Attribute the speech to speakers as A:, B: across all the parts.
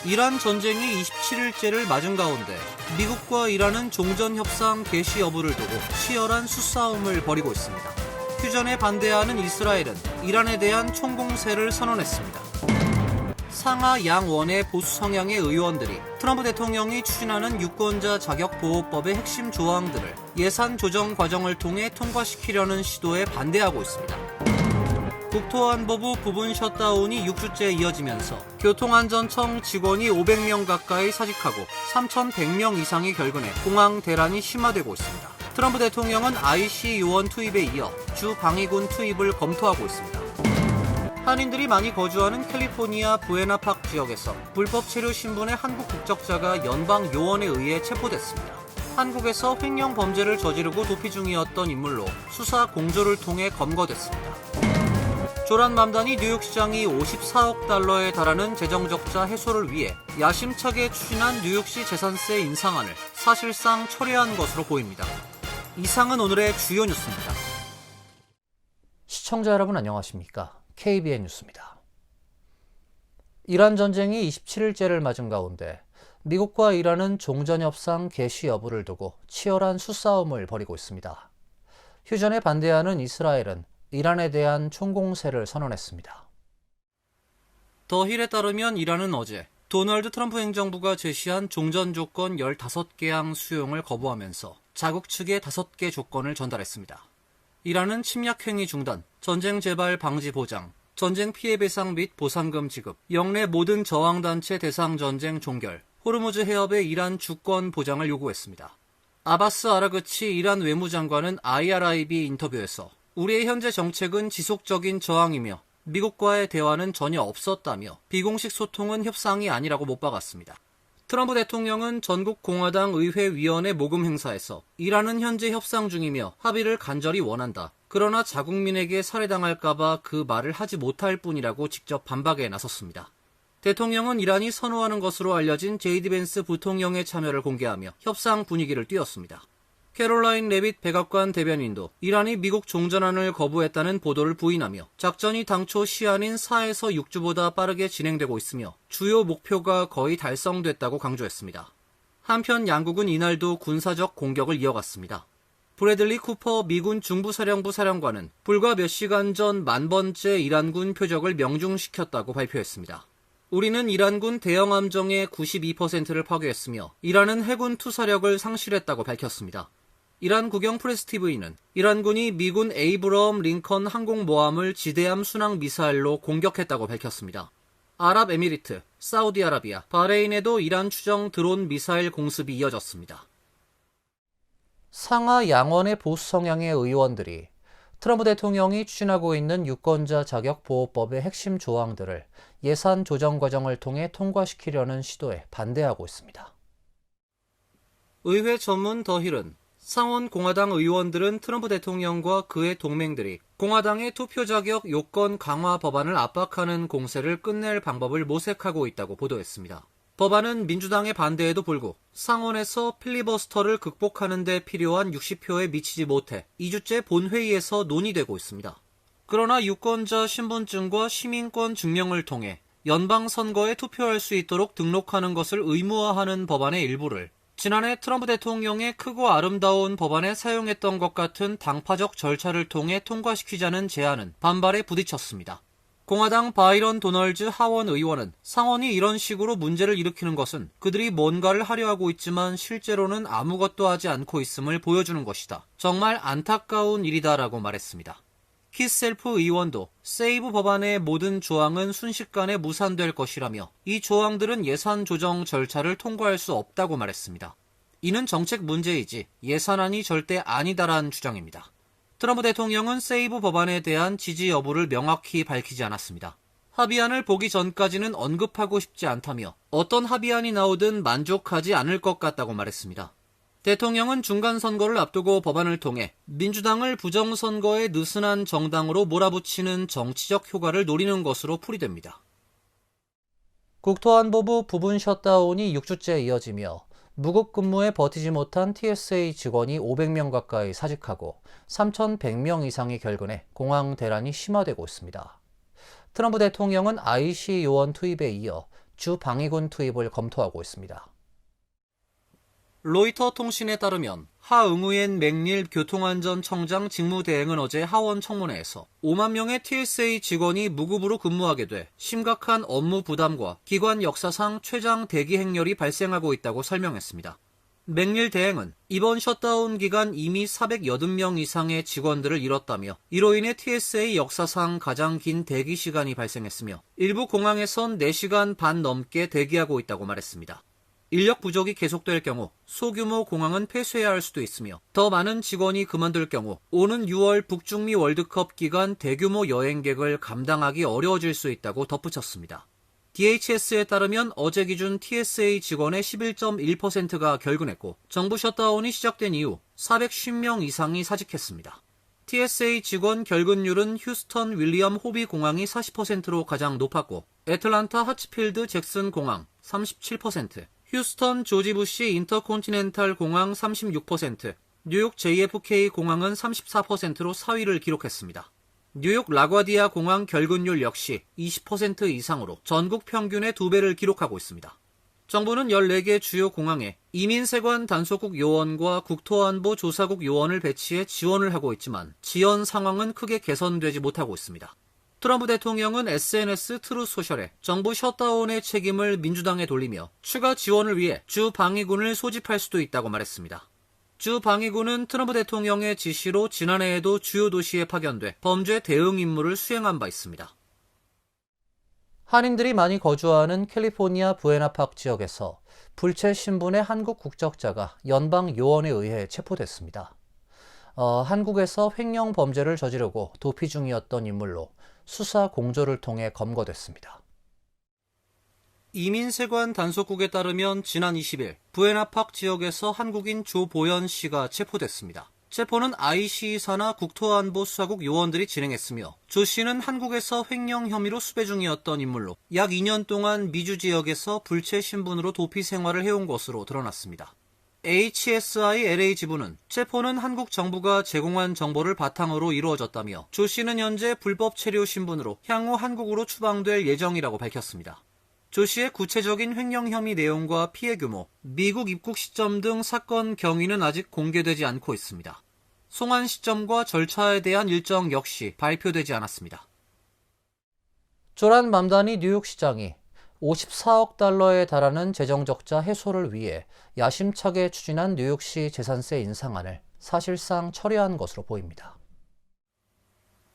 A: 이란 전쟁이 27일째를 맞은 가운데 미국과 이란은 종전협상 개시 여부를 두고 치열한 수싸움을 벌이고 있습니다. 휴전에 반대하는 이스라엘은 이란에 대한 총공세를 선언했습니다. 상하 양원의 보수 성향의 의원들이 트럼프 대통령이 추진하는 유권자 자격보호법의 핵심 조항들을 예산 조정 과정을 통해 통과시키려는 시도에 반대하고 있습니다. 국토안보부 부분 셧다운이 6주째 이어지면서 교통안전청 직원이 500명 가까이 사직하고 3,100명 이상이 결근해 공항 대란이 심화되고 있습니다. 트럼프 대통령은 IC 요원 투입에 이어 주 방위군 투입을 검토하고 있습니다. 한인들이 많이 거주하는 캘리포니아 부에나파크 지역에서 불법 체류 신분의 한국 국적자가 연방 요원에 의해 체포됐습니다. 한국에서 횡령 범죄를 저지르고 도피 중이었던 인물로 수사 공조를 통해 검거됐습니다. 조란맘단이 뉴욕시장이 54억 달러에 달하는 재정적자 해소를 위해 야심차게 추진한 뉴욕시 재산세 인상안을 사실상 철회한 것으로 보입니다. 이상은 오늘의 주요 뉴스입니다.
B: 시청자 여러분 안녕하십니까? KBN 뉴스입니다. 이란 전쟁이 27일째를 맞은 가운데 미국과 이란은 종전협상 개시 여부를 두고 치열한 수싸움을 벌이고 있습니다. 휴전에 반대하는 이스라엘은 이란에 대한 총공세를 선언했습니다.
A: 더 힐에 따르면 이란은 어제 도널드 트럼프 행정부가 제시한 종전 조건 15개항 수용을 거부하면서 자국 측에 5개 조건을 전달했습니다. 이란은 침략행위 중단, 전쟁 재발 방지 보장, 전쟁 피해 배상 및 보상금 지급, 영내 모든 저항단체 대상 전쟁 종결, 호르무즈 해협의 이란 주권 보장을 요구했습니다. 아바스 아라그치 이란 외무장관은 IRIB 인터뷰에서 우리의 현재 정책은 지속적인 저항이며 미국과의 대화는 전혀 없었다며 비공식 소통은 협상이 아니라고 못 박았습니다. 트럼프 대통령은 전국 공화당 의회위원회 모금 행사에서 이란은 현재 협상 중이며 합의를 간절히 원한다. 그러나 자국민에게 살해당할까봐 그 말을 하지 못할 뿐이라고 직접 반박에 나섰습니다. 대통령은 이란이 선호하는 것으로 알려진 JD 벤스 부통령의 참여를 공개하며 협상 분위기를 띄웠습니다. 캐롤라인 레빗 백악관 대변인도 이란이 미국 종전안을 거부했다는 보도를 부인하며 작전이 당초 시한인 4에서 6주보다 빠르게 진행되고 있으며 주요 목표가 거의 달성됐다고 강조했습니다. 한편 양국은 이날도 군사적 공격을 이어갔습니다. 브래들리 쿠퍼 미군 중부사령부 사령관은 불과 몇 시간 전 10,000번째 이란군 표적을 명중시켰다고 발표했습니다. 우리는 이란군 대형함정의 92%를 파괴했으며 이란은 해군 투사력을 상실했다고 밝혔습니다. 이란 국영 프레스TV는 이란군이 미군 에이브러엄 링컨 항공모함을 지대함 순항 미사일로 공격했다고 밝혔습니다. 아랍에미리트, 사우디아라비아, 바레인에도 이란 추정 드론 미사일 공습이 이어졌습니다.
B: 상하 양원의 보수 성향의 의원들이 트럼프 대통령이 추진하고 있는 유권자 자격 보호법의 핵심 조항들을 예산 조정 과정을 통해 통과시키려는 시도에 반대하고 있습니다.
A: 의회 전문 더 힐은 상원 공화당 의원들은 트럼프 대통령과 그의 동맹들이 공화당의 투표 자격 요건 강화 법안을 압박하는 공세를 끝낼 방법을 모색하고 있다고 보도했습니다. 법안은 민주당의 반대에도 불구 상원에서 필리버스터를 극복하는 데 필요한 60표에 미치지 못해 2주째 본회의에서 논의되고 있습니다. 그러나 유권자 신분증과 시민권 증명을 통해 연방선거에 투표할 수 있도록 등록하는 것을 의무화하는 법안의 일부를 지난해 트럼프 대통령의 크고 아름다운 법안에 사용했던 것 같은 당파적 절차를 통해 통과시키자는 제안은 반발에 부딪혔습니다. 공화당 바이런 도널즈 하원 의원은 상원이 이런 식으로 문제를 일으키는 것은 그들이 뭔가를 하려 하고 있지만 실제로는 아무것도 하지 않고 있음을 보여주는 것이다. 정말 안타까운 일이다라고 말했습니다. 키셀프 의원도 세이브 법안의 모든 조항은 순식간에 무산될 것이라며 이 조항들은 예산 조정 절차를 통과할 수 없다고 말했습니다. 이는 정책 문제이지 예산안이 절대 아니다라는 주장입니다. 트럼프 대통령은 세이브 법안에 대한 지지 여부를 명확히 밝히지 않았습니다. 합의안을 보기 전까지는 언급하고 싶지 않다며 어떤 합의안이 나오든 만족하지 않을 것 같다고 말했습니다. 대통령은 중간선거를 앞두고 법안을 통해 민주당을 부정선거에 느슨한 정당으로 몰아붙이는 정치적 효과를 노리는 것으로 풀이됩니다.
B: 국토안보부 부분 셧다운이 6주째 이어지며 무급 근무에 버티지 못한 TSA 직원이 500명 가까이 사직하고 3,100명 이상이 결근해 공항 대란이 심화되고 있습니다. 트럼프 대통령은 IC 요원 투입에 이어 주 방위군 투입을 검토하고 있습니다.
A: 로이터 통신에 따르면 하응우엔 맥닐 교통안전청장 직무대행은 어제 하원 청문회에서 5만 명의 TSA 직원이 무급으로 근무하게 돼 심각한 업무 부담과 기관 역사상 최장 대기 행렬이 발생하고 있다고 설명했습니다. 맥닐 대행은 이번 셧다운 기간 이미 480명 이상의 직원들을 잃었다며 이로 인해 TSA 역사상 가장 긴 대기 시간이 발생했으며 일부 공항에선 4시간 반 넘게 대기하고 있다고 말했습니다. 인력 부족이 계속될 경우 소규모 공항은 폐쇄해야 할 수도 있으며 더 많은 직원이 그만둘 경우 오는 6월 북중미 월드컵 기간 대규모 여행객을 감당하기 어려워질 수 있다고 덧붙였습니다. DHS에 따르면 어제 기준 TSA 직원의 11.1%가 결근했고 정부 셧다운이 시작된 이후 450명 이상이 사직했습니다. TSA 직원 결근율은 휴스턴 윌리엄 호비 공항이 40%로 가장 높았고 애틀란타 하츠필드 잭슨 공항 37%, 휴스턴 조지 부시 인터콘티넨탈 공항 36%, 뉴욕 JFK 공항은 34%로 4위를 기록했습니다. 뉴욕 라과디아 공항 결근율 역시 20% 이상으로 전국 평균의 2배를 기록하고 있습니다. 정부는 14개 주요 공항에 이민세관 단속국 요원과 국토안보 조사국 요원을 배치해 지원을 하고 있지만 지연 상황은 크게 개선되지 못하고 있습니다. 트럼프 대통령은 SNS 트루th 소셜에 정부 셧다운의 책임을 민주당에 돌리며 추가 지원을 위해 주 방위군을 소집할 수도 있다고 말했습니다. 주 방위군은 트럼프 대통령의 지시로 지난해에도 주요 도시에 파견돼 범죄 대응 임무를 수행한 바 있습니다.
B: 한인들이 많이 거주하는 캘리포니아 부에나파크 지역에서 불체 신분의 한국 국적자가 연방 요원에 의해 체포됐습니다. 한국에서 횡령 범죄를 저지르고 도피 중이었던 인물로 수사 공조를 통해 검거됐습니다.
A: 이민세관 단속국에 따르면 지난 20일 부에나파크 지역에서 한국인 조보연 씨가 체포됐습니다. 체포는 IC 산하 국토안보 수사국 요원들이 진행했으며 조 씨는 한국에서 횡령 혐의로 수배 중이었던 인물로 약 2년 동안 미주 지역에서 불체 신분으로 도피 생활을 해온 것으로 드러났습니다. HSI LA 지부는 체포는 한국 정부가 제공한 정보를 바탕으로 이루어졌다며 조 씨는 현재 불법 체류 신분으로 향후 한국으로 추방될 예정이라고 밝혔습니다. 조 씨의 구체적인 횡령 혐의 내용과 피해 규모, 미국 입국 시점 등 사건 경위는 아직 공개되지 않고 있습니다. 송환 시점과 절차에 대한 일정 역시 발표되지 않았습니다.
B: 조란 맘다니 뉴욕시장이 54억 달러에 달하는 재정적자 해소를 위해 야심차게 추진한 뉴욕시 재산세 인상안을 사실상 철회한 것으로 보입니다.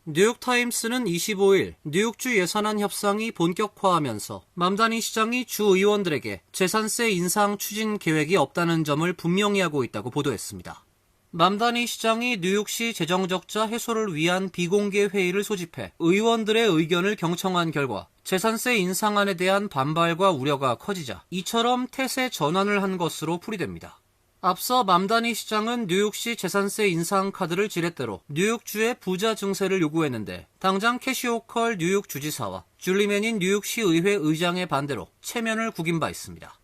A: 뉴욕타임스는 25일 뉴욕주 예산안 협상이 본격화하면서 맘다니 시장이 주 의원들에게 재산세 인상 추진 계획이 없다는 점을 분명히 하고 있다고 보도했습니다. 맘다니 시장이 뉴욕시 재정적자 해소를 위한 비공개 회의를 소집해 의원들의 의견을 경청한 결과 재산세 인상안에 대한 반발과 우려가 커지자 이처럼 태세 전환을 한 것으로 풀이됩니다. 앞서 맘다니 시장은 뉴욕시 재산세 인상 카드를 지렛대로 뉴욕주의 부자 증세를 요구했는데 당장 캐시 호컬 뉴욕 주지사와 줄리맨인 뉴욕시 의회 의장의 반대로 체면을 구긴 바 있습니다.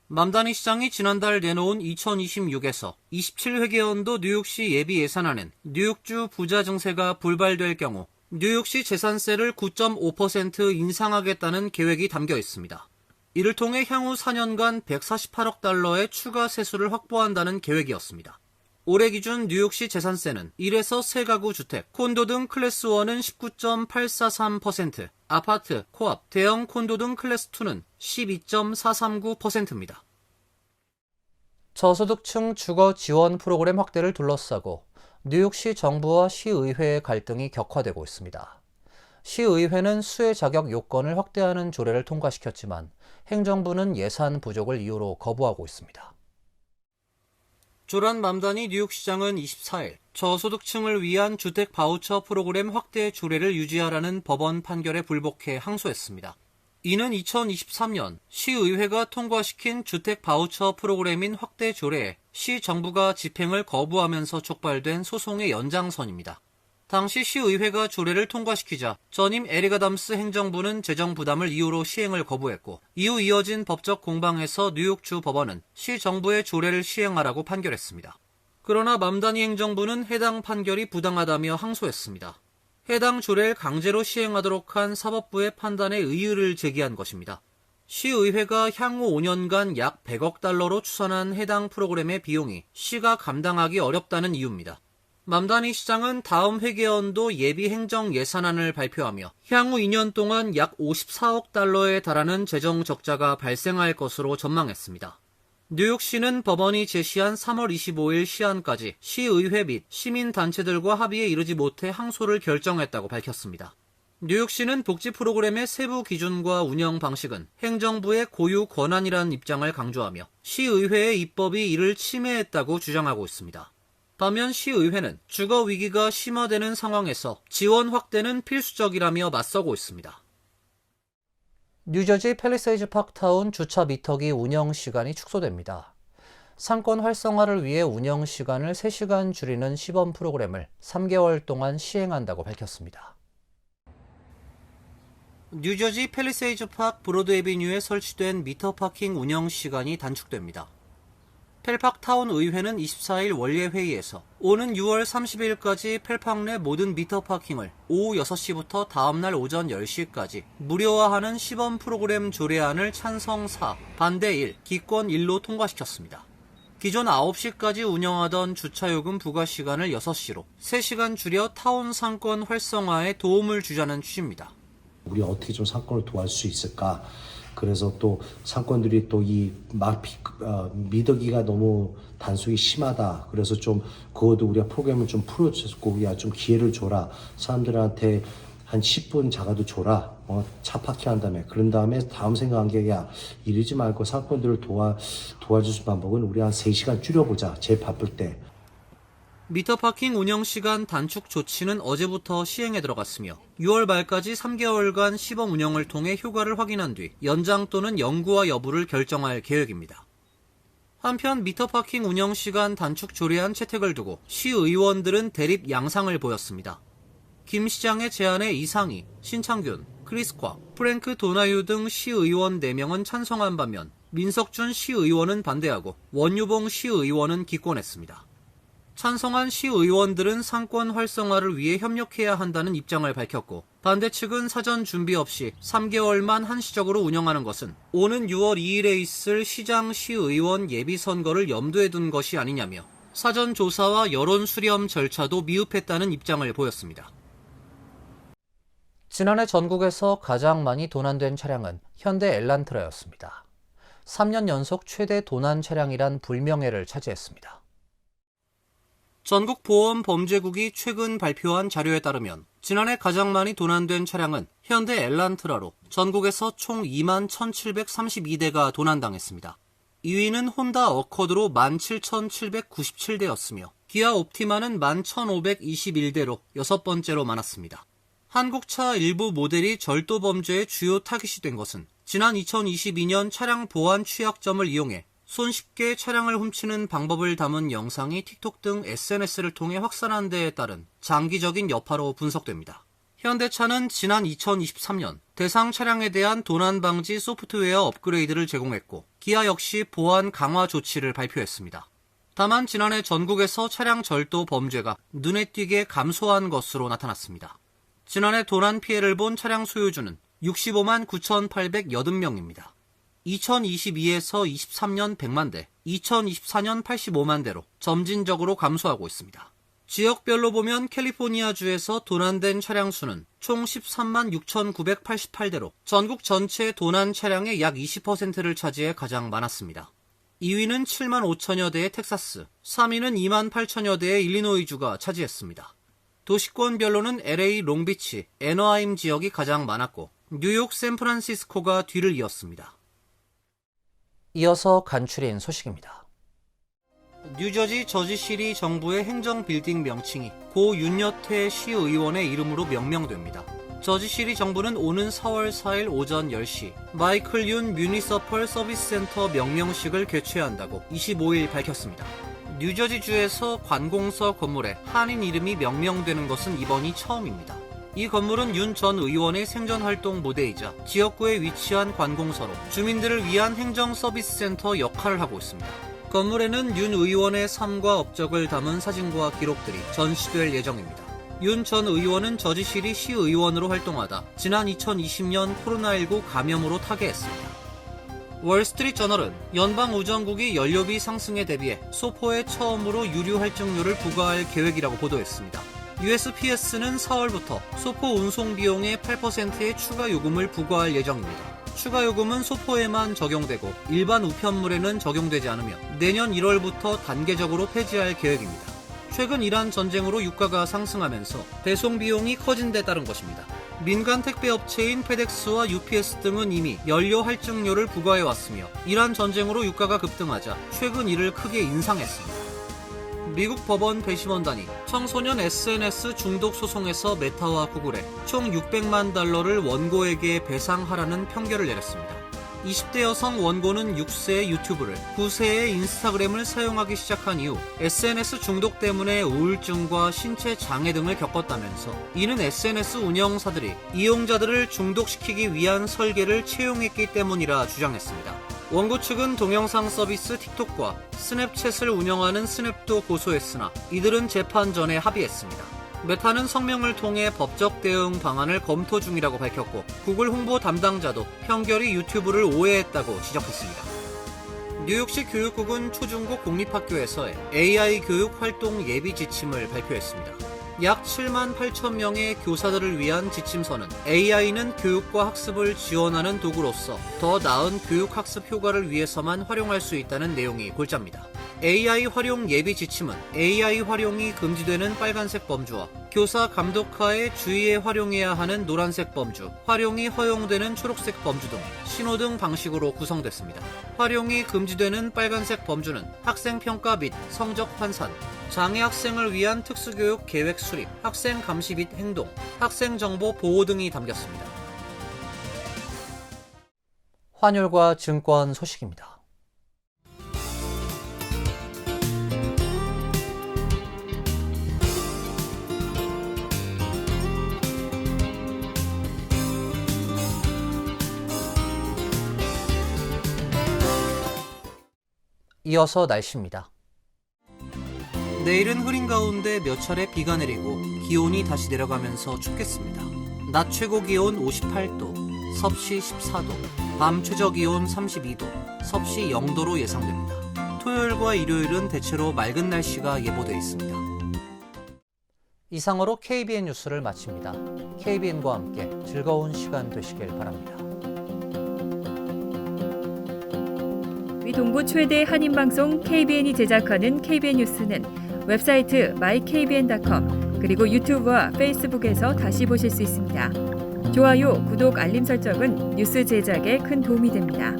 A: 맘다니 시장이 지난달 내놓은 2026에서 27회계연도 뉴욕시 예비 예산안엔 뉴욕주 부자 증세가 불발될 경우 뉴욕시 재산세를 9.5% 인상하겠다는 계획이 담겨 있습니다. 이를 통해 향후 4년간 148억 달러의 추가 세수를 확보한다는 계획이었습니다. 올해 기준 뉴욕시 재산세는 1에서 3가구 주택, 콘도 등 클래스 1은 19.843%, 아파트, 코앞, 대형 콘도 등 클래스 2는 12.439%입니다.
B: 저소득층 주거 지원 프로그램 확대를 둘러싸고 뉴욕시 정부와 시의회의 갈등이 격화되고 있습니다. 시의회는 수혜 자격 요건을 확대하는 조례를 통과시켰지만 행정부는 예산 부족을 이유로 거부하고 있습니다.
A: 조란 맘다니 뉴욕시장은 24일 저소득층을 위한 주택 바우처 프로그램 확대 조례를 유지하라는 법원 판결에 불복해 항소했습니다. 이는 2023년 시의회가 통과시킨 주택 바우처 프로그램인 확대 조례에 시 정부가 집행을 거부하면서 촉발된 소송의 연장선입니다. 당시 시의회가 조례를 통과시키자 전임 에릭 아담스 행정부는 재정 부담을 이유로 시행을 거부했고 이후 이어진 법적 공방에서 뉴욕주 법원은 시 정부의 조례를 시행하라고 판결했습니다. 그러나 맘다니 행정부는 해당 판결이 부당하다며 항소했습니다. 해당 조례를 강제로 시행하도록 한 사법부의 판단에 의의를 제기한 것입니다. 시의회가 향후 5년간 약 100억 달러로 추산한 해당 프로그램의 비용이 시가 감당하기 어렵다는 이유입니다. 맘다니 시장은 다음 회계연도 예비 행정 예산안을 발표하며 향후 2년 동안 약 54억 달러에 달하는 재정 적자가 발생할 것으로 전망했습니다. 뉴욕시는 법원이 제시한 3월 25일 시한까지 시의회 및 시민단체들과 합의에 이르지 못해 항소를 결정했다고 밝혔습니다. 뉴욕시는 복지 프로그램의 세부 기준과 운영 방식은 행정부의 고유 권한이라는 입장을 강조하며 시의회의 입법이 이를 침해했다고 주장하고 있습니다. 반면 시의회는 주거 위기가 심화되는 상황에서 지원 확대는 필수적이라며 맞서고 있습니다.
B: 뉴저지 팰리세이즈 파크타운 주차 미터기 운영 시간이 축소됩니다. 상권 활성화를 위해 운영 시간을 3시간 줄이는 시범 프로그램을 3개월 동안 시행한다고 밝혔습니다.
A: 뉴저지 팰리세이즈 파크 브로드 애비뉴에 설치된 미터 파킹 운영 시간이 단축됩니다. 펠팍타운 의회는 24일 원례 회의에서 오는 6월 30일까지 펠팍 내 모든 미터 파킹을 오후 6시부터 다음날 오전 10시까지 무료화하는 시범 프로그램 조례안을 찬성 4, 반대 1, 기권 1로 통과시켰습니다. 기존 9시까지 운영하던 주차요금 부과 시간을 6시로 3시간 줄여 타운 상권 활성화에 도움을 주자는 취지입니다.
C: 우리 어떻게 좀 상권을 도와줄 수 있을까? 그래서 또 상권들이 또 이 미더기가 너무 단속이 심하다. 그래서 좀 그것도 우리가 프로그램을 좀 풀어주고 야 좀 기회를 줘라. 사람들한테 한 10분 자가도 줘라. 차 파킹한 다음에 그런 다음에 다음 생각한 게 야 이러지 말고 상권들을 도와줄 수 방법은 우리 한 3시간 줄여보자. 제일 바쁠 때.
A: 미터 파킹 운영 시간 단축 조치는 어제부터 시행에 들어갔으며 6월 말까지 3개월간 시범 운영을 통해 효과를 확인한 뒤 연장 또는 영구화 여부를 결정할 계획입니다. 한편 미터 파킹 운영 시간 단축 조례안 채택을 두고 시의원들은 대립 양상을 보였습니다. 김 시장의 제안에 이상희, 신창균, 크리스 곽, 프랭크 도나유 등 시의원 4명은 찬성한 반면 민석준 시의원은 반대하고 원유봉 시의원은 기권했습니다. 찬성한 시의원들은 상권 활성화를 위해 협력해야 한다는 입장을 밝혔고 반대 측은 사전 준비 없이 3개월만 한시적으로 운영하는 것은 오는 6월 2일에 있을 시장 시의원 예비선거를 염두에 둔 것이 아니냐며 사전 조사와 여론 수렴 절차도 미흡했다는 입장을 보였습니다.
B: 지난해 전국에서 가장 많이 도난된 차량은 현대 엘란트라였습니다. 3년 연속 최대 도난 차량이란 불명예를 차지했습니다.
A: 전국보험범죄국이 최근 발표한 자료에 따르면 지난해 가장 많이 도난된 차량은 현대 엘란트라로 전국에서 총 21,732대가 도난당했습니다. 2위는 혼다 어코드로 17,797대였으며 기아 옵티마는 11,521대로 6번째로 많았습니다. 한국차 일부 모델이 절도 범죄의 주요 타깃이 된 것은 지난 2022년 차량 보안 취약점을 이용해 손쉽게 차량을 훔치는 방법을 담은 영상이 틱톡 등 SNS를 통해 확산한 데에 따른 장기적인 여파로 분석됩니다. 현대차는 지난 2023년 대상 차량에 대한 도난 방지 소프트웨어 업그레이드를 제공했고 기아 역시 보안 강화 조치를 발표했습니다. 다만 지난해 전국에서 차량 절도 범죄가 눈에 띄게 감소한 것으로 나타났습니다. 지난해 도난 피해를 본 차량 소유주는 65만 9,880명입니다. 2022에서 23년 100만 대, 2024년 85만 대로 점진적으로 감소하고 있습니다. 지역별로 보면 캘리포니아주에서 도난된 차량 수는 총 13만 6,988대로 전국 전체 도난 차량의 약 20%를 차지해 가장 많았습니다. 2위는 7만 5천여 대의 텍사스, 3위는 2만 8천여 대의 일리노이주가 차지했습니다. 도시권별로는 LA, 롱비치, 애너하임 지역이 가장 많았고 뉴욕, 샌프란시스코가 뒤를 이었습니다.
B: 이어서 간추린 소식입니다.
A: 뉴저지 저지시리 정부의 행정 빌딩 명칭이 고 윤여태 시의원의 이름으로 명명됩니다. 저지시리 정부는 오는 4월 4일 오전 10시 마이클 윤 뮤니서펄 서비스 센터 명명식을 개최한다고 25일 밝혔습니다. 뉴저지주에서 관공서 건물에 한인 이름이 명명되는 것은 이번이 처음입니다. 이 건물은 윤 전 의원의 생전활동 무대이자 지역구에 위치한 관공서로 주민들을 위한 행정 서비스 센터 역할을 하고 있습니다. 건물에는 윤 의원의 삶과 업적을 담은 사진과 기록들이 전시될 예정입니다. 윤 전 의원은 저지시리 시의원으로 활동하다 지난 2020년 코로나19 감염으로 타계했습니다. 월스트리트저널은 연방우정국이 연료비 상승에 대비해 소포에 처음으로 유류 할증료를 부과할 계획이라고 보도했습니다. USPS는 4월부터 소포 운송 비용의 8%의 추가 요금을 부과할 예정입니다. 추가 요금은 소포에만 적용되고 일반 우편물에는 적용되지 않으며 내년 1월부터 단계적으로 폐지할 계획입니다. 최근 이란 전쟁으로 유가가 상승하면서 배송 비용이 커진 데 따른 것입니다. 민간 택배 업체인 페덱스와 UPS 등은 이미 연료 할증료를 부과해왔으며 이란 전쟁으로 유가가 급등하자 최근 이를 크게 인상했습니다. 미국 법원 배심원단이 청소년 SNS 중독 소송에서 메타와 구글에 총 600만 달러를 원고에게 배상하라는 판결을 내렸습니다. 20대 여성 원고는 6세의 유튜브를 9세의 인스타그램을 사용하기 시작한 이후 SNS 중독 때문에 우울증과 신체 장애 등을 겪었다면서 이는 SNS 운영사들이 이용자들을 중독시키기 위한 설계를 채용했기 때문이라 주장했습니다. 원고 측은 동영상 서비스 틱톡과 스냅챗을 운영하는 스냅도 고소했으나 이들은 재판 전에 합의했습니다. 메타는 성명을 통해 법적 대응 방안을 검토 중이라고 밝혔고 구글 홍보 담당자도 판결이 유튜브를 오해했다고 지적했습니다. 뉴욕시 교육국은 초중고 공립학교에서의 AI 교육 활동 예비 지침을 발표했습니다. 약 7만 8천 명의 교사들을 위한 지침서는 AI는 교육과 학습을 지원하는 도구로서 더 나은 교육 학습 효과를 위해서만 활용할 수 있다는 내용이 골자입니다. AI 활용 예비 지침은 AI 활용이 금지되는 빨간색 범주와 교사 감독하에 주의해 활용해야 하는 노란색 범주, 활용이 허용되는 초록색 범주 등 신호등 방식으로 구성됐습니다. 활용이 금지되는 빨간색 범주는 학생 평가 및 성적 환산, 장애 학생을 위한 특수교육 계획 수립, 학생 감시 및 행동, 학생 정보 보호 등이 담겼습니다.
B: 환율과 증권 소식입니다. 이어서 날씨입니다.
A: 내일은 흐린 가운데 몇 차례 비가 내리고 기온이 다시 내려가면서 춥겠습니다. 낮 최고 기온 58도, 섭씨 14도, 밤 최저 기온 32도, 섭씨 0도로 예상됩니다. 토요일과 일요일은 대체로 맑은 날씨가 예보되어 있습니다.
B: 이상으로 KBN 뉴스를 마칩니다. KBN과 함께 즐거운 시간 되시길 바랍니다.
D: 동부 최대 한인방송 KBN이 제작하는 KBN 뉴스는 웹사이트 mykbn.com 그리고 유튜브와 페이스북에서 다시 보실 수 있습니다. 좋아요, 구독, 알림 설정은 뉴스 제작에 큰 도움이 됩니다.